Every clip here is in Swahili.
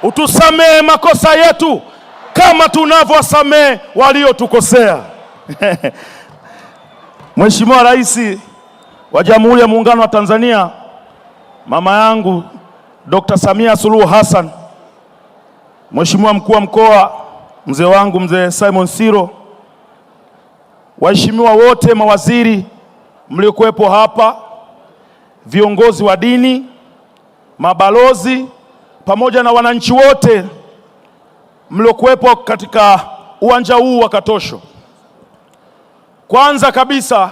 utusamee makosa yetu kama tunavyowasamee waliotukosea. Mheshimiwa Rais wa Jamhuri ya Muungano wa Tanzania, mama yangu Dr. Samia Suluhu Hassan, Mheshimiwa Mkuu wa Mkoa, mzee wangu mzee Simon Siro, waheshimiwa wote, mawaziri mliokuwepo hapa, viongozi wa dini, mabalozi, pamoja na wananchi wote mliokuwepo katika uwanja huu wa Katosho. Kwanza kabisa,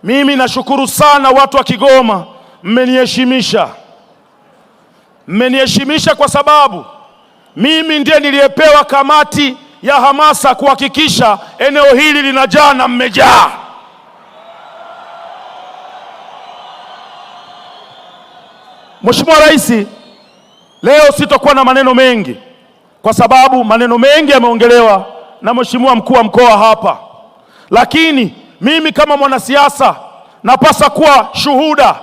mimi nashukuru sana watu wa Kigoma, mmeniheshimisha. Mmeniheshimisha kwa sababu mimi ndiye niliyepewa kamati ya hamasa kuhakikisha eneo hili linajaa na mmejaa. Mheshimiwa Rais, leo sitakuwa na maneno mengi kwa sababu maneno mengi yameongelewa na Mheshimiwa Mkuu wa Mkoa hapa. Lakini mimi kama mwanasiasa napasa kuwa shuhuda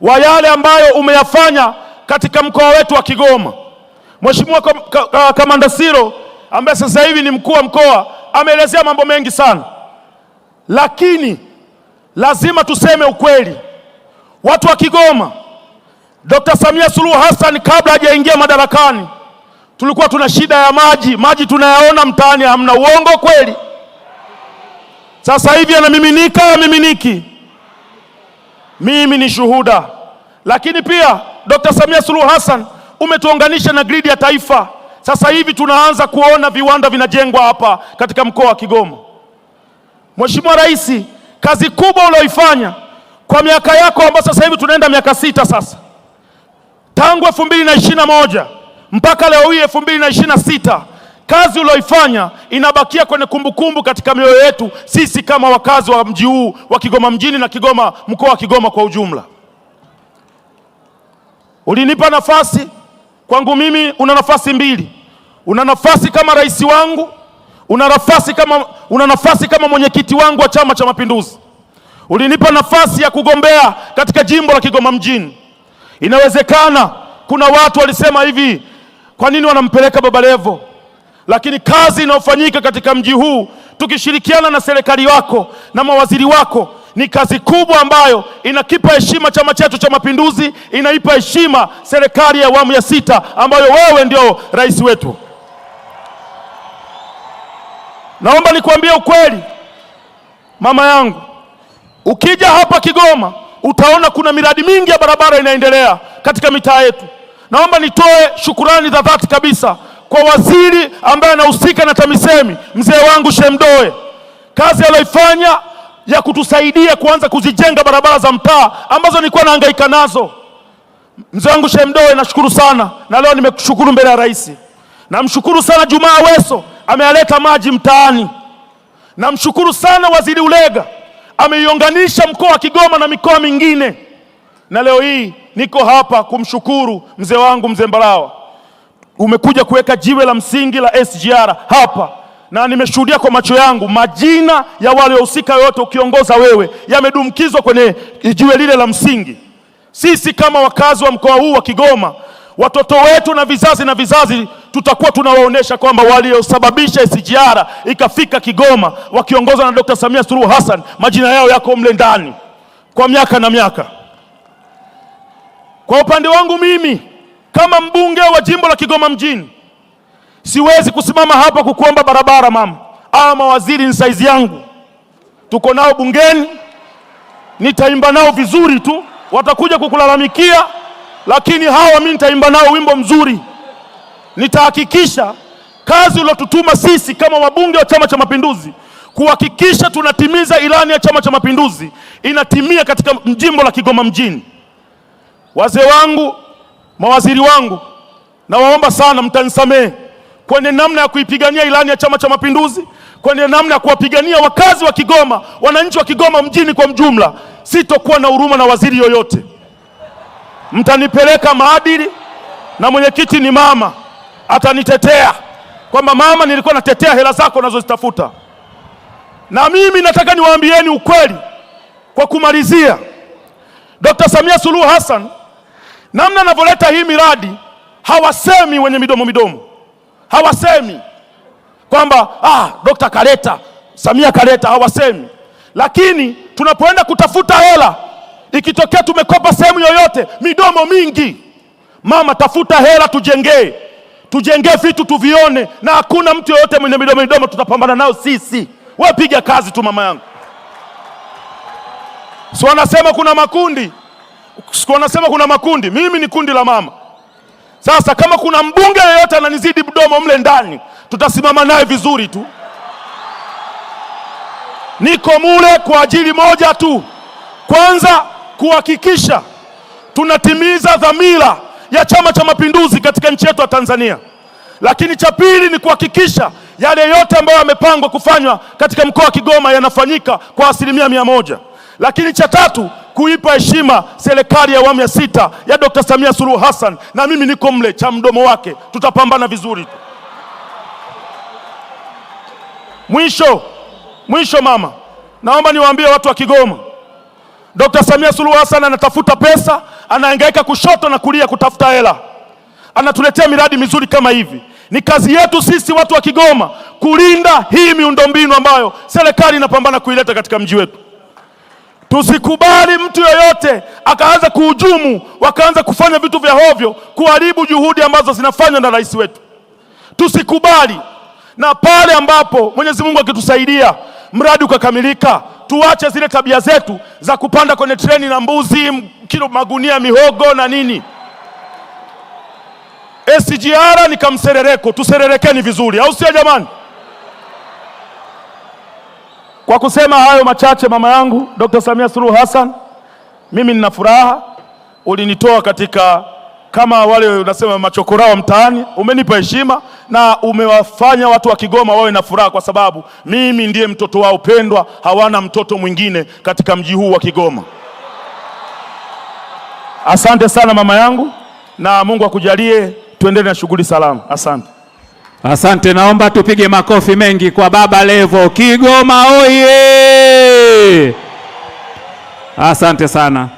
wa yale ambayo umeyafanya katika mkoa wetu wa Kigoma. Mheshimiwa Kamanda Siro ambaye sasa hivi ni mkuu wa mkoa ameelezea mambo mengi sana, lakini lazima tuseme ukweli. Watu wa Kigoma, Dr. Samia Suluhu Hassan kabla hajaingia madarakani tulikuwa tuna shida ya maji. Maji tunayaona mtaani, hamna. Uongo kweli? Sasa hivi yanamiminika, yamiminiki. Mimi ni shuhuda. Lakini pia Dr. Samia Suluhu Hassan umetuunganisha na gridi ya taifa. Sasa hivi tunaanza kuona viwanda vinajengwa hapa katika mkoa wa Kigoma. Mheshimiwa Rais, kazi kubwa ulioifanya kwa miaka yako ambayo sasa hivi tunaenda miaka 6 sasa, tangu 2021 mpaka leo hii 2026, kazi ulioifanya inabakia kwenye kumbukumbu katika mioyo yetu sisi kama wakazi wa mji huu wa Kigoma mjini na Kigoma, mkoa wa Kigoma kwa ujumla. Ulinipa nafasi, kwangu mimi una nafasi mbili. Una nafasi kama rais wangu, una nafasi kama mwenyekiti wangu wa Chama cha Mapinduzi. Ulinipa nafasi ya kugombea katika jimbo la Kigoma mjini. Inawezekana kuna watu walisema hivi, kwa nini wanampeleka Baba Levo? Lakini kazi inayofanyika katika mji huu tukishirikiana na serikali wako na mawaziri wako ni kazi kubwa ambayo inakipa heshima chama chetu cha Mapinduzi, inaipa heshima serikali ya awamu ya 6 ambayo wewe ndio rais wetu. Naomba nikwambie ukweli, mama yangu, ukija hapa Kigoma utaona kuna miradi mingi ya barabara inaendelea katika mitaa yetu. Naomba nitoe shukurani za dhati kabisa kwa waziri ambaye anahusika na TAMISEMI, mzee wangu Shemdoe. Kazi aliyoifanya ya kutusaidia kuanza kuzijenga barabara za mtaa ambazo nilikuwa nahangaika nazo. Mzee wangu Shemdoe, nashukuru sana, na leo nimekushukuru mbele ya rais. Namshukuru sana Juma Aweso, amealeta maji mtaani. Namshukuru sana Waziri Ulega, ameiunganisha mkoa wa Kigoma na mikoa mingine. Na leo hii niko hapa kumshukuru mzee wangu mzee Mbarawa. Umekuja kuweka jiwe la msingi la SGR hapa, na nimeshuhudia kwa macho yangu majina ya wale wahusika wote ukiongoza wewe yamedumkizwa kwenye jiwe lile la msingi. Sisi kama wakazi wa mkoa huu wa Kigoma, watoto wetu na vizazi tutakuwa tunawaonesha kwamba waliosababisha SGR ikafika Kigoma wakiongozwa na Dr. Samia Suluhu Hassan majina yao yako mle ndani kwa miaka na miaka. Kwa upande wangu mimi kama mbunge wa jimbo la Kigoma mjini, siwezi kusimama hapa kukuomba barabara mama. Mawaziri ni saizi yangu, tuko nao bungeni, nitaimba nao vizuri tu, watakuja kukulalamikia, lakini hawa mimi nitaimba nao wimbo mzuri. Nitahakikisha kazi uliyotutuma sisi kama wabunge wa Chama cha Mapinduzi kuhakikisha tunatimiza ilani ya Chama cha Mapinduzi inatimia katika jimbo la Kigoma mjini. Wazee wangu, mawaziri wangu, nawaomba sana mtanisamehe kwenye namna ya kuipigania ilani ya Chama cha Mapinduzi, kwenye namna ya kuwapigania wakazi wa Kigoma, wananchi wa Kigoma mjini kwa mjumla. Sitokuwa na huruma na waziri yoyote. Mtanipeleka maadili, na mwenyekiti ni mama, atanitetea kwamba mama, nilikuwa natetea hela zako unazozitafuta. Na mimi nataka niwaambieni ukweli kwa kumalizia. Dr. Samia Suluhu Hassan namna anavyoleta hii miradi hawasemi wenye midomo, hawasemi kwamba Dr. kaleta, Samia kaleta, hawasemi. Lakini tunapoenda kutafuta hela, ikitokea tumekopa sehemu yoyote, midomo mingi. Mama, tafuta hela, tujengee vitu tuvione, na hakuna mtu yoyote mwenye midomo tutapambana nao sisi. Wewe piga kazi tu mama yangu. Si wanasema kuna makundi, mimi ni kundi la mama. Sasa kama kuna mbunge yeyote ananizidi mdomo mle ndani, tutasimama naye vizuri tu. Niko mule kwa ajili moja tu, kwanza kuhakikisha tunatimiza dhamira ya Chama cha Mapinduzi katika nchi yetu ya Tanzania. Lakini cha pili ni kuhakikisha yale yote ambayo yamepangwa kufanywa katika mkoa wa Kigoma yanafanyika kwa 100%. Lakini cha tatu, kuipa heshima serikali ya awamu ya 6 ya Dr. Samia Suluhu Hassan, na mimi niko mle cha mdomo wake, tutapambana vizuri. Mwisho mama, naomba niwaambie watu wa Kigoma, Dr. Samia Suluhu Hassan anatafuta pesa, anahangaika kushoto na kulia kutafuta hela, anatuletea miradi mizuri kama hivi. Ni kazi yetu sisi watu wa Kigoma kulinda hii miundombinu ambayo serikali inapambana kuileta katika mji wetu. Tusikubali mtu yoyote akaanza kuhujumu, wakaanza kufanya vitu vya hovyo, kuharibu juhudi ambazo zinafanywa na rais wetu. Tusikubali. Na pale ambapo Mwenyezi Mungu akitusaidia mradi ukakamilika, tuache zile tabia zetu za kupanda kwenye treni na mbuzi, kilo magunia mihogo na nini. SGR ni kamserereko, tusererekeni vizuri, au sio jamani? Kwa kusema hayo machache, mama yangu Dr. Samia Suluhu Hassan, mimi nina furaha. Ulinitoa katika kama wale unasema machokorao mtaani, umenipa heshima na umewafanya watu wa Kigoma wawe na furaha, kwa sababu mimi ndiye mtoto wao pendwa, hawana mtoto mwingine katika mji huu wa Kigoma. Asante sana mama yangu, na Mungu akujalie tuendelee na shughuli salama. Asante, naomba tupige makofi mengi kwa Baba Levo. Kigoma oye! Asante sana.